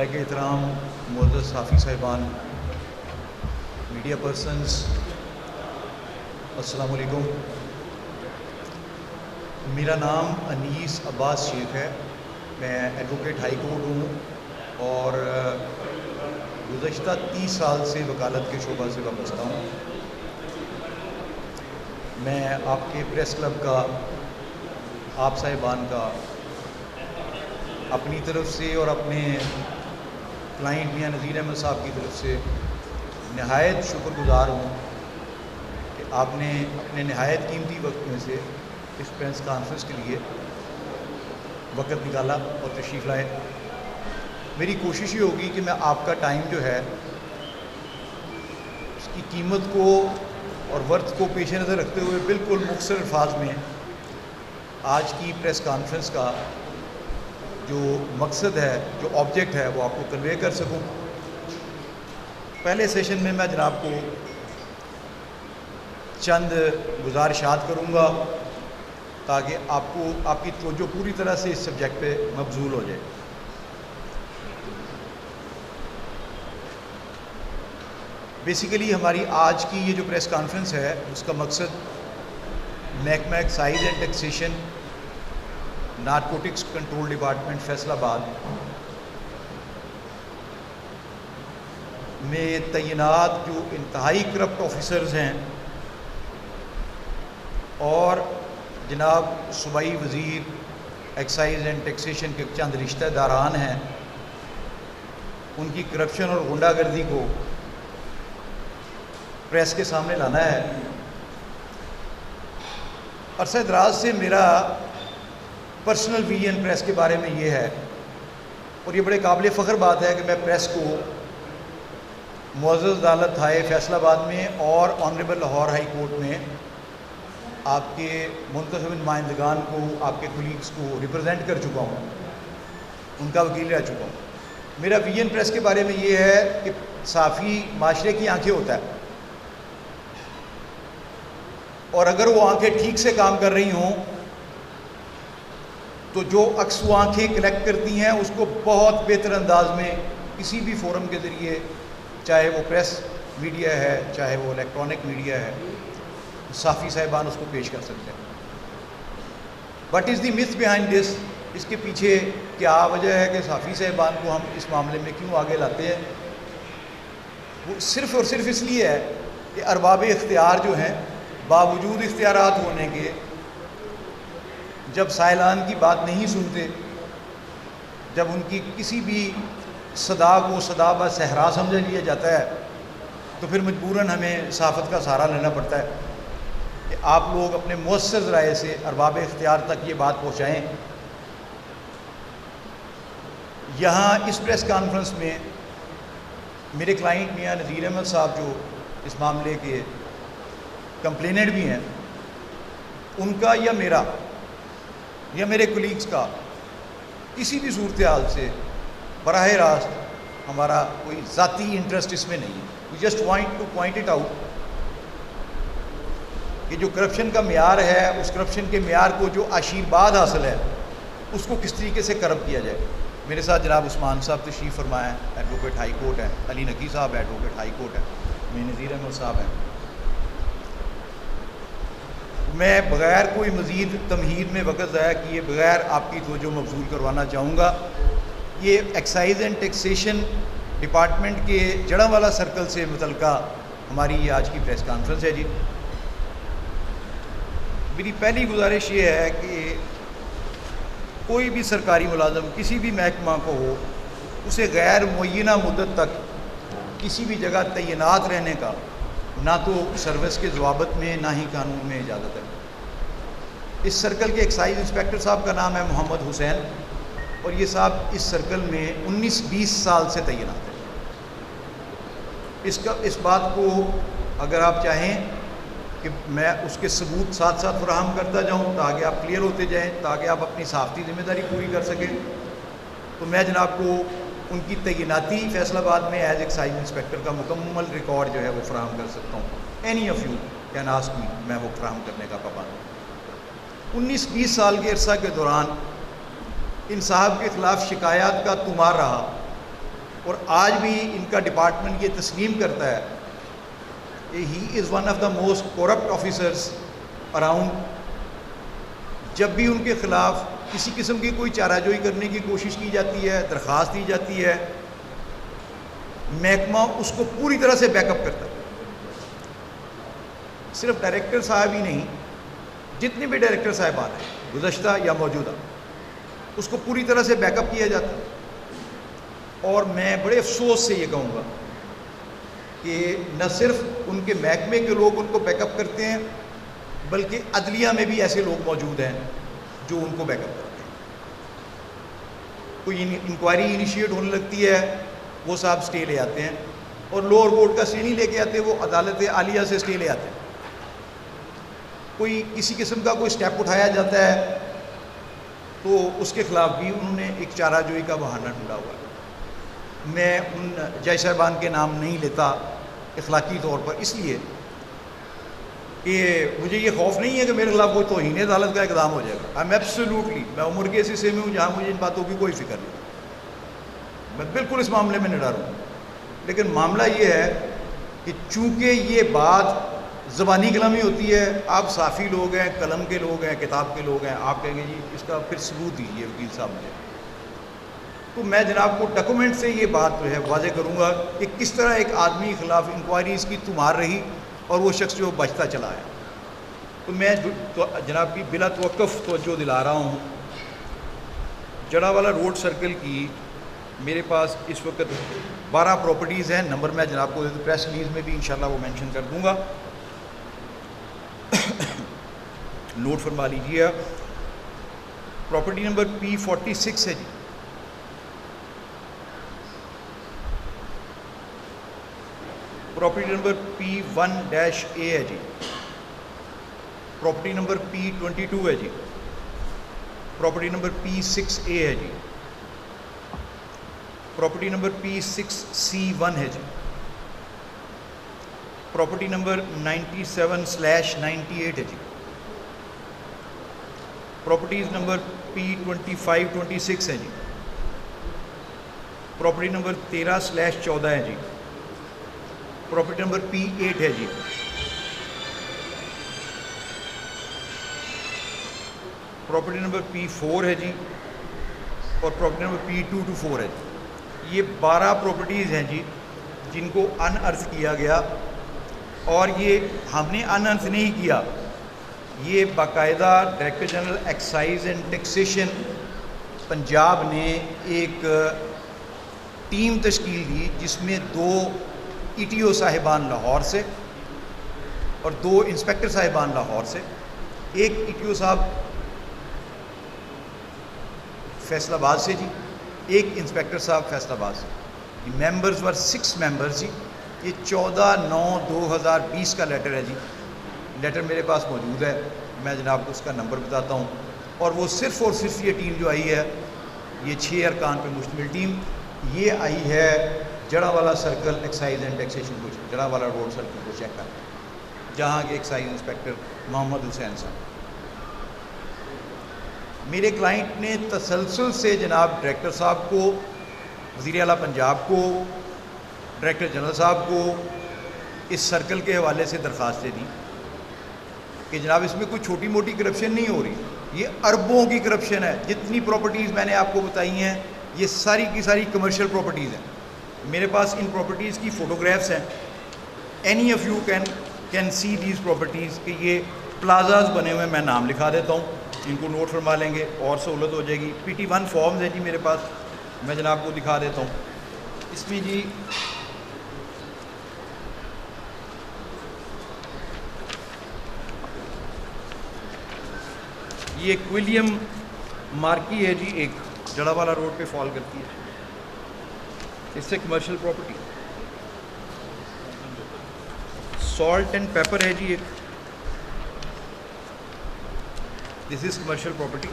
لائق احترام معزز صحافی صاحبان، میڈیا پرسنز، السلام علیکم۔ میرا نام انیس عباس شیخ ہے، میں ایڈوکیٹ ہائی کورٹ ہوں اور گزشتہ 30 سال سے وکالت کے شعبہ سے وابستہ ہوں۔ میں آپ کے پریس کلب کا، آپ صاحبان کا اپنی طرف سے اور اپنے کلائنٹ میاں نذیر احمد صاحب کی طرف سے نہایت شکر گزار ہوں کہ آپ نے اپنے نہایت قیمتی وقت میں سے اس پریس کانفرنس کے لیے وقت نکالا اور تشریف لائے۔ میری کوشش یہ ہوگی کہ میں آپ کا ٹائم جو ہے اس کی قیمت کو اور ورتھ کو پیش نظر رکھتے ہوئے بالکل مختصر الفاظ میں آج کی پریس کانفرنس کا جو مقصد ہے، جو آبجیکٹ ہے، وہ آپ کو کنوے کر سکوں۔ پہلے سیشن میں جناب کو چند گزارشات کروں گا تاکہ آپ کی توجہ پوری طرح سے اس سبجیکٹ پہ مبذول ہو جائے۔ بیسیکلی ہماری آج کی یہ جو پریس کانفرنس ہے اس کا مقصد محکمہ excise and taxation, narcotics control department Faisal آباد میں تعینات جو انتہائی کرپٹ آفیسرز ہیں اور جناب صوبائی وزیر ایکسائز اینڈ ٹیکسیشن کے چند رشتہ داران ہیں، ان کی کرپشن اور غنڈہ گردی کو پریس کے سامنے لانا ہے۔ عرصہ دراز سے میرا پرسنل ویژن پریس کے بارے میں یہ ہے، اور یہ بڑے قابل فخر بات ہے کہ میں پریس کو معزز عدالت ہائے فیصل آباد میں اور آنریبل لاہور ہائی کورٹ میں آپ کے منتخب نمائندگان کو، آپ کے کولیگز کو ریپرزینٹ کر چکا ہوں، ان کا وکیل رہ چکا ہوں۔ میرا ویژن پریس کے بارے میں یہ ہے کہ صحافی معاشرے کی آنکھیں ہوتا ہے، اور اگر وہ آنکھیں ٹھیک سے کام کر رہی ہوں تو جو عکس وہ آنکھیں کلیکٹ کرتی ہیں اس کو بہت بہتر انداز میں کسی بھی فورم کے ذریعے، چاہے وہ پریس میڈیا ہے، چاہے وہ الیکٹرانک میڈیا ہے، صحافی صاحبان اس کو پیش کر سکتے ہیں۔ What is the myth behind this? اس کے پیچھے کیا وجہ ہے کہ صحافی صاحبان کو ہم اس معاملے میں کیوں آگے لاتے ہیں؟ وہ صرف اور صرف اس لیے ہے کہ ارباب اختیار جو ہیں باوجود اختیارات ہونے کے جب سائلان کی بات نہیں سنتے، جب ان کی کسی بھی صدا کو صدا با صحرا سمجھ لیا جاتا ہے، تو پھر مجبوراً ہمیں صحافت کا سہارا لینا پڑتا ہے کہ آپ لوگ اپنے مؤثر ذرائع سے ارباب اختیار تک یہ بات پہنچائیں۔ یہاں اس پریس کانفرنس میں میرے کلائنٹ میاں نذیر احمد صاحب جو اس معاملے کے کمپلیننٹ بھی ہیں، ان کا یا میرا یا میرے کولیگز کا کسی بھی صورتحال سے براہ راست ہمارا کوئی ذاتی انٹرسٹ اس میں نہیں ہے۔ We just want to point it out کہ جو کرپشن کا معیار ہے، اس کرپشن کے معیار کو جو آشیرواد حاصل ہے اس کو کس طریقے سے کرب کیا جائے۔ میرے ساتھ جناب عثمان صاحب تشریف فرما ہیں، ایڈوکیٹ ہائی کورٹ ہے، علی نقی صاحب ایڈوکیٹ ہائی کورٹ ہے، میں نذیر احمد صاحب ہیں۔ میں بغیر کوئی مزید تمہید میں وقت ضائع کیے بغیر آپ کی توجہ مبذول کروانا چاہوں گا۔ یہ ایکسائز اینڈ ٹیکسیشن ڈپارٹمنٹ کے جڑاں والا سرکل سے متعلقہ ہماری یہ آج کی پریس کانفرنس ہے۔ جی، میری پہلی گزارش یہ ہے کہ کوئی بھی سرکاری ملازم کسی بھی محکمہ کو ہو، اسے غیر معینہ مدت تک کسی بھی جگہ تعینات رہنے کا نہ تو سروس کے ضوابط میں نہ ہی قانون میں اجازت ہے۔ اس سرکل کے ایکسائز انسپیکٹر صاحب کا نام ہے محمد حسین، اور یہ صاحب اس سرکل میں 19-20 سال سے تعینات ہیں۔ اس بات کو اگر آپ چاہیں کہ میں اس کے ثبوت ساتھ ساتھ فراہم کرتا جاؤں تاکہ آپ کلیئر ہوتے جائیں، تاکہ آپ اپنی صحافتی ذمہ داری پوری کر سکیں، تو میں جناب کو ان کی تعیناتی فیصل آباد میں ایز ایکسائز انسپیکٹر کا مکمل ریکارڈ جو ہے وہ فراہم کر سکتا ہوں۔ Any of you can ask me, میں وہ فراہم کرنے کا پابند ہوں۔ 19-20 سال کے عرصہ کے دوران ان صاحب کے خلاف شکایات کا تمار رہا اور آج بھی ان کا ڈپارٹمنٹ یہ تسلیم کرتا ہے کہ he is one of the most corrupt officers around. جب بھی ان کے خلاف کسی قسم کی کوئی چارہ جوئی کرنے کی کوشش کی جاتی ہے, درخواست دی جاتی ہے, محکمہ اس کو پوری طرح سے بیک اپ کرتا ہے. صرف ڈائریکٹر صاحب ہی نہیں, جتنے بھی ڈائریکٹر صاحبان ہیں گزشتہ یا موجودہ, اس کو پوری طرح سے بیک اپ کیا جاتا ہے. اور میں بڑے افسوس سے یہ کہوں گا کہ نہ صرف ان کے محکمے کے لوگ ان کو بیک اپ کرتے ہیں, بلکہ عدلیہ میں بھی ایسے لوگ موجود ہیں جو ان کو بیک اپ کرتے ہیں. کوئی انکوائری انیشیٹ ہونے لگتی ہے, وہ صاحب سٹے لے آتے ہیں, اور لوور کورٹ کا سٹے نہیں لے کے آتے, وہ عدالت عالیہ سے سٹے لے آتے ہیں. کوئی کسی قسم کا کوئی سٹیپ اٹھایا جاتا ہے تو اس کے خلاف بھی انہوں نے ایک چارہ جوئی کا بہانہ ڈھونڈا ہوا ہے. میں ان جج صاحبان کے نام نہیں لیتا اخلاقی طور پر, اس لیے کہ مجھے یہ خوف نہیں ہے کہ میرے خلاف کوئی توہین عدالت کا اقدام ہو جائے گا. آئی ایم ایبسلیوٹلی, میں عمر کے ایسے حصے میں ہوں جہاں مجھے ان باتوں کی کوئی فکر نہیں, میں بالکل اس معاملے میں نڈر ہوں. لیکن معاملہ یہ ہے کہ چونکہ یہ بات زبانی کلامی ہوتی ہے, آپ صحافی لوگ ہیں, قلم کے لوگ ہیں, کتاب کے لوگ ہیں, آپ کہیں گے جی اس کا پھر ثبوت دیجیے وکیل صاحب مجھے. تو میں جناب کو ڈاکومنٹ سے یہ بات جو ہے واضح کروں گا کہ کس طرح ایک آدمی کے خلاف انکوائریز کی تمہار رہی اور وہ شخص جو بچتا چلا ہے. تو میں جناب کی بلا توقف توجہ دلا رہا ہوں. جڑاوالا روڈ سرکل کی میرے پاس اس وقت 12 پراپرٹیز ہیں. نمبر میں جناب کو پریس ریلیز میں بھی انشاءاللہ وہ مینشن کر دوں گا, نوٹ فرما لیجیے. پراپرٹی نمبر P46 ہے جی, پراپرٹی نمبر P1-A ہے جی, پراپرٹی نمبر P22 ہے جی, پراپرٹی نمبر P6A ہے جی, پراپرٹی نمبر P6C1 ہے جی, پراپرٹی نمبر 97/98 ہے جی, پراپرٹیز نمبر P25-26 ہے جی, پراپرٹی نمبر 13/14 ہے جی, پراپرٹی نمبر P8 ہے جی, پراپرٹی نمبر P4 ہے جی, اور پراپرٹی نمبر P2-4 ہے جی. یہ 12 پراپرٹیز ہیں جی جن کو ان ارتھ کیا گیا, اور یہ ہم نے ان ارتھ نہیں کیا, یہ باقاعدہ director general excise and taxation Punjab نے ایک ٹیم تشکیل دی جس میں 2 ETO صاحبان لاہور سے اور 2 انسپیکٹر صاحبان لاہور سے, ایک ETO صاحب فیصل آباد سے جی, ایک انسپیکٹر صاحب فیصل آباد سے. ممبرز ور 6 ممبرز جی. یہ 14/9/2020 کا لیٹر ہے جی. لیٹر میرے پاس موجود ہے, میں جناب کو اس کا نمبر بتاتا ہوں. اور وہ صرف اور صرف یہ ٹیم جو آئی ہے, یہ 6 ارکان پہ مشتمل ٹیم, یہ آئی ہے جڑاوالا سرکل ایکسائز اینڈ ٹیکسیشن کو, جڑاوالا روڈ سرکل کو چیک کرنا, جہاں کے ایکسائز انسپیکٹر محمد حسین صاحب. میرے کلائنٹ نے تسلسل سے جناب ڈائریکٹر صاحب کو, وزیر اعلیٰ پنجاب کو, ڈائریکٹر جنرل صاحب کو اس سرکل کے حوالے سے درخواستیں دی کہ جناب اس میں کوئی چھوٹی موٹی کرپشن نہیں ہو رہی, یہ اربوں کی کرپشن ہے. جتنی پراپرٹیز میں نے آپ کو بتائی ہیں یہ ساری کی ساری کمرشل پراپرٹیز ہیں. میرے پاس ان پراپرٹیز کی فوٹوگرافس ہیں. Any of you can see these properties کہ یہ پلازاز بنے ہوئے, میں نام لکھا دیتا ہوں, ان کو نوٹ فرما لیں گے اور سہولت ہو جائے گی. PT1 فارمز ہے جی میرے پاس, میں جناب کو دکھا دیتا ہوں. اس میں جی یہ ایک ولیم مارکی ہے جی, ایک جڑاوالا روڈ پہ فال کرتی ہے, اس سے commercial property. Salt and paper ہے جی ایک, دس از کمرشل پراپرٹی.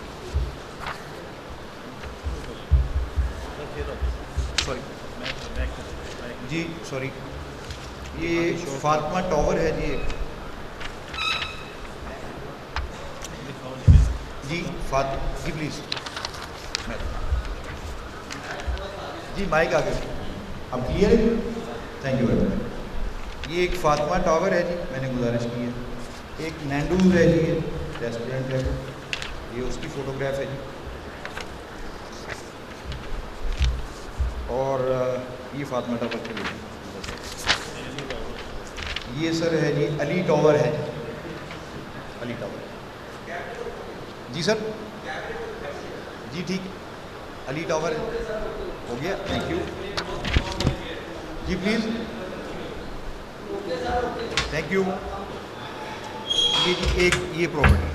سوری جی, سوری, یہ فاطمہ ٹاور ہے جی ایک, جی جی پلیز جی مائک آ گئے. اب کلیئر ہے؟ Thank you very much. یہ ایک فاطمہ ٹاور ہے جی، میں نے گزارش کی ہے. ایک نینڈوز ہے جی، یہ ریسٹورینٹ ہے، یہ اس کی فوٹوگراف ہے جی. اور یہ فاطمہ ٹاور کے لیے یہ سر ہے جی علی ٹاور ہے جی، علی ٹاور جی سر. جی ٹھیک، علی ٹاور ہو گیا. تھینک یو جی، پلیز. Thank you. یہ جی ایک یہ property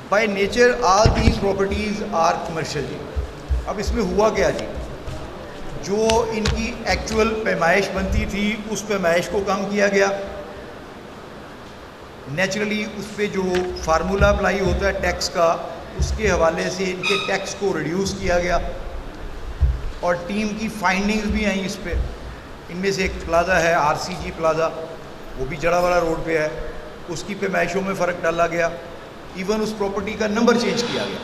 by nature all these properties are commercial جی. اب اس میں ہوا کیا جی، جو ان کی ایکچول پیمائش بنتی تھی اس پیمائش کو کم کیا گیا. نیچرلی اس پہ جو فارمولہ اپلائی ہوتا ہے ٹیکس کا، اس کے حوالے سے ان کے ٹیکس کو ریڈیوس کیا گیا. اور ٹیم کی فائنڈنگز بھی آئیں اس پہ. ان میں سے ایک پلازا ہے RCG پلازا، وہ بھی جڑا والا روڈ پہ ہے، اس کی پیمائشوں میں فرق ڈالا گیا. ایون اس پراپرٹی کا نمبر چینج کیا گیا،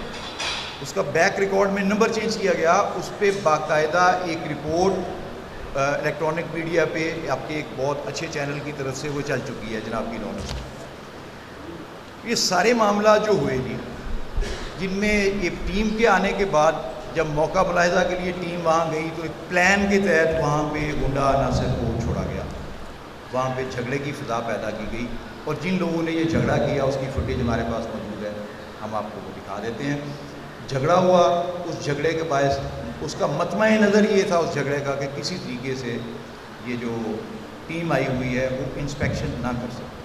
اس کا بیک ریکارڈ میں نمبر چینج کیا گیا. اس پہ باقاعدہ ایک رپورٹ الیکٹرانک میڈیا پہ آپ کے ایک بہت اچھے چینل کی طرف سے وہ چل چکی ہے جناب کی نالج. یہ سارے معاملات جو ہوئے جی، جن میں یہ ٹیم کے آنے کے بعد جب موقع ملاحظہ کے لیے ٹیم وہاں گئی تو ایک پلان کے تحت وہاں پہ گنڈا عناصر کو چھوڑا گیا، وہاں پہ جھگڑے کی فضا پیدا کی گئی. اور جن لوگوں نے یہ جھگڑا کیا اس کی فوٹیج ہمارے پاس موجود ہے، ہم آپ کو وہ دکھا دیتے ہیں. جھگڑا ہوا، اس جھگڑے کے باعث اس کا مطمع نظر یہ تھا اس جھگڑے کا کہ کسی طریقے سے یہ جو ٹیم آئی ہوئی ہے وہ انسپیکشن نہ کر سکے.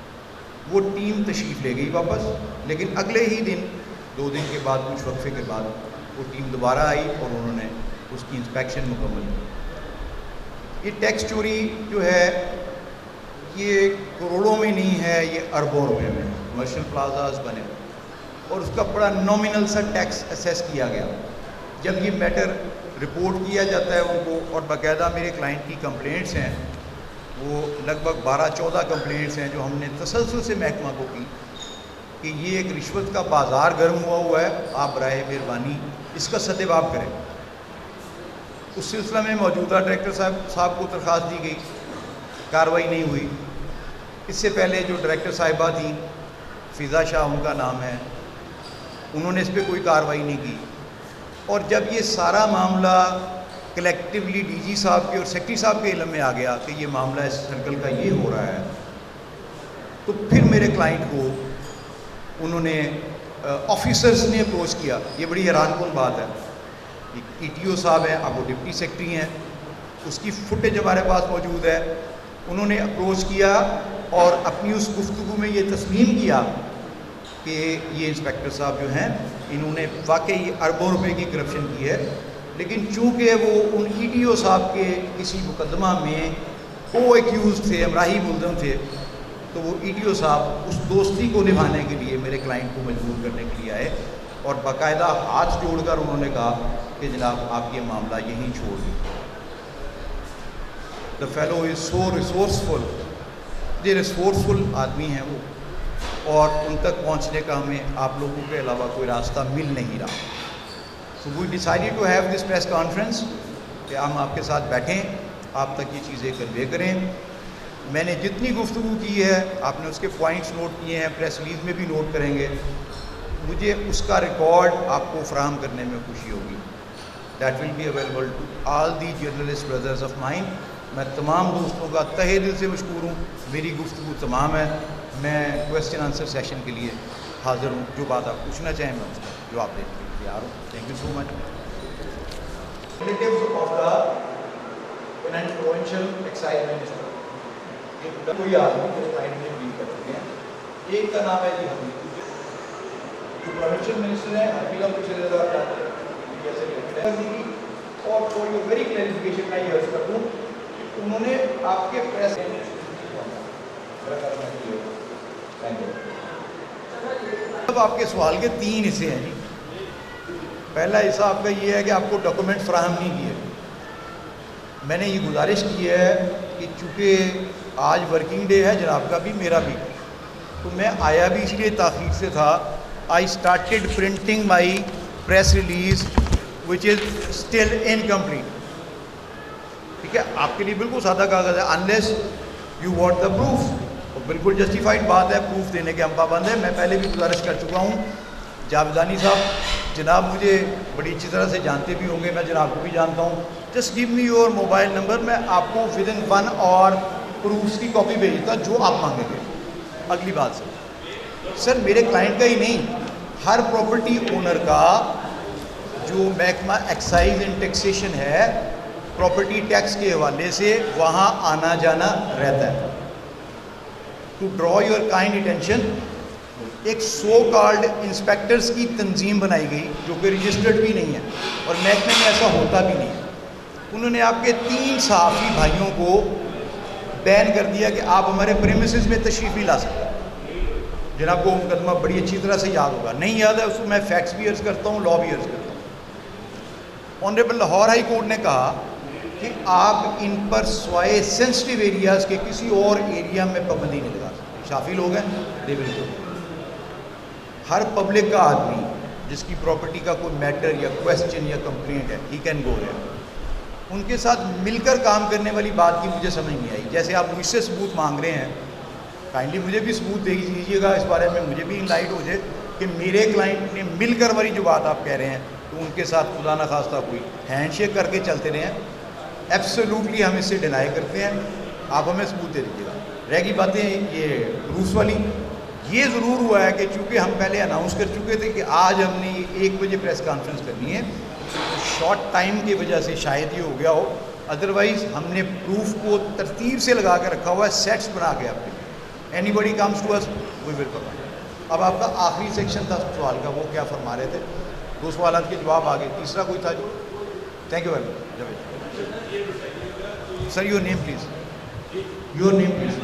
وہ ٹیم تشریف لے گئی واپس، لیکن اگلے ہی دن 2 دن کے بعد کچھ وقفے کے بعد وہ ٹیم دوبارہ آئی اور انہوں نے اس کی انسپیکشن مکمل کی. یہ ٹیکس چوری جو ہے یہ کروڑوں میں نہیں ہے، یہ اربوں روپے میں کمرشل پلازاز بنے اور اس کا بڑا نامنل سا ٹیکس اسیس کیا گیا. جب یہ میٹر رپورٹ کیا جاتا ہے ان کو، اور باقاعدہ میرے کلائنٹ کی کمپلینٹس ہیں، وہ لگ بھگ 12-14 کمپلینٹس ہیں جو ہم نے تسلسل سے محکمہ کو کی کہ یہ ایک رشوت کا بازار گرم ہوا ہے، آپ برائے مہربانی اس کا سدباب کریں. اس سلسلہ میں موجودہ ڈائریکٹر صاحب کو درخواست دی گئی، کارروائی نہیں ہوئی. اس سے پہلے جو ڈائریکٹر صاحبہ تھیں، فضا شاہ ان کا نام ہے، انہوں نے اس پہ کوئی کارروائی نہیں کی. اور جب یہ سارا معاملہ کلیکٹیولی DG صاحب کے اور سیکرٹری صاحب کے علم میں آ گیا کہ یہ معاملہ اس سرکل کا یہ ہو رہا ہے، تو پھر میرے کلائنٹ کو انہوں نے آفیسرز نے اپروچ کیا. یہ بڑی حیران کن بات ہے. ایک ETO صاحب ہیں، اب وہ ڈپٹی سیکرٹری ہیں، اس کی فوٹیج ہمارے پاس موجود ہے. انہوں نے اپروچ کیا اور اپنی اس گفتگو میں یہ تسلیم کیا کہ یہ انسپیکٹر صاحب جو ہیں انہوں نے واقعی اربوں روپے کی کرپشن کی ہے. لیکن چونکہ وہ ان ETO صاحب کے کسی مقدمہ میں کو ایکیوز تھے، امراہی ملزم تھے، تو وہ ETO صاحب اس دوستی کو نبھانے کے لیے میرے کلائنٹ کو مجبور کرنے کے لیے آئے اور باقاعدہ ہاتھ جوڑ کر انہوں نے کہا کہ جناب آپ یہ معاملہ یہیں چھوڑ دیں. دا فیلو از سو ریسورسفل، یہ ریسورسفل آدمی ہیں وہ، اور ان تک پہنچنے کا ہمیں آپ لوگوں کے علاوہ کوئی راستہ مل نہیں رہا. So we decided to have this press conference کہ ہم آپ کے ساتھ بیٹھیں، آپ تک یہ چیزیں کنوے کریں. میں نے جتنی گفتگو کی ہے آپ نے اس کے پوائنٹس نوٹ کیے ہیں، پریس ریلیز میں بھی نوٹ کریں گے. مجھے اس کا ریکارڈ آپ کو فراہم کرنے میں خوشی ہوگی. That will be available to all the journalist brothers of mine. میں تمام دوستوں کا تہہ دل سے مشکور ہوں. میری گفتگو تمام ہے، میں کویسچن آنسر سیشن کے لیے حاضر ہوں. جو بات آپ پوچھنا چاہیں میں اس کا جواب دینے کے لیے تیار ہوں. Thank you so much. Relatives of the provincial excise minister, کوئی آدمی جو فائنڈ میں ڈیل کر چکے ہیں. ایک کا نام ہے جی حمید، جو پروونشل منسٹر ہیں ابھی ہم پچھلے ہزار جاتے ہیں. اور فور یور ویری کلیریفیکیشن میں یہ عرض کر دوں کہ انہوں نے آپ کے پریس اب آپ کے سوال کے 3 حصے ہیں جی. پہلا حصہ آپ کا یہ ہے کہ آپ کو ڈاکومنٹ فراہم نہیں کیے. میں نے یہ گزارش کی ہے کہ چونکہ آج ورکنگ ڈے ہے جناب کا بھی میرا بھی، تو میں آیا بھی اس لیے تاخیر سے تھا. I started printing my press release which is still incomplete. ٹھیک ہے, آپ کے لیے بالکل سادہ کاغذ ہے, unless you want the proof, اور بالکل جسٹیفائڈ بات ہے, پروف دینے کے ہم پابند ہیں. میں پہلے بھی گزارش کر چکا ہوں, جاویدانی صاحب جناب مجھے بڑی اچھی طرح سے جانتے بھی ہوں گے, میں جناب کو بھی جانتا ہوں. Just give me your mobile number, میں آپ کو ود ان 1 آور پروفس کی کاپی بھیجتا جو آپ مانگیں گے. اگلی بات سر میرے کلائنٹ کا ہی نہیں, ہر پراپرٹی اونر کا جو محکمہ ایکسائز اینڈ ٹیکسیشن ہے, پراپرٹی ٹیکس کے حوالے سے وہاں آنا جانا رہتا ہے. To draw your kind attention, ایک سو کالڈ انسپیکٹرز کی تنظیم بنائی گئی جو کہ رجسٹرڈ بھی نہیں ہے اور محکمے میں ایسا ہوتا بھی نہیں. انہوں نے آپ کے 3 صحافی بھائیوں کو بین کر دیا کہ آپ ہمارے پریمیسز میں تشریف نہیں لا سکتے. جناب کو مقدمہ بڑی اچھی طرح سے یاد ہوگا, نہیں یاد ہے اس کو میں فیکٹس بھی عرض کرتا ہوں, لا بھی عرض کرتا ہوں. آنریبل لاہور ہائی کورٹ نے کہا کہ آپ ان پر سوائے سینسٹیو ایریاز کے کسی اور ایریا میں پابندی نہیں لگا سکتے. شافی لوگ ہیں, دے ول گو. ہر پبلک کا آدمی جس کی پراپرٹی کا کوئی میٹر یا کویسچن یا کمپلینٹ ہے, ہی کین گو ہے. ان کے ساتھ مل کر کام کرنے والی بات کی مجھے سمجھ نہیں آئی. جیسے آپ مجھ سے ثبوت مانگ رہے ہیں, کائنڈلی مجھے بھی ثبوت دے دیجیے گا اس بارے میں, مجھے بھی انلائٹ ہو جائے کہ میرے کلائنٹ نے مل کر والی جو بات آپ کہہ رہے ہیں تو ان کے ساتھ خدا نہ خواستہ کوئی ہینڈ شیک کر کے چلتے رہے ہیں. ایبسولوٹلی ہم اس سے ڈینائی کرتے ہیں, آپ ہمیں ثبوت دے دیجیے گا. رہ گئی باتیں یہ پروفس والی, یہ ضرور ہوا ہے کہ چونکہ ہم پہلے اناؤنس کر چکے تھے کہ آج ہم نے 1 بجے پریس کانفرنس کرنی ہے, شارٹ ٹائم کی وجہ سے شاید یہ ہو گیا ہو, ادروائز ہم نے پروف کو ترتیب سے لگا کے رکھا ہوا ہے, سیٹس بنا کے آپ کے. Anybody comes to us we will provide. اب آپ کا آخری سیکشن تھا سوال کا, وہ کیا فرما رہے تھے؟ 2 سوالات کے جواب آ گئے, تیسرا کوئی تھا جو؟ Thank you very much. Sir your name please, your name please.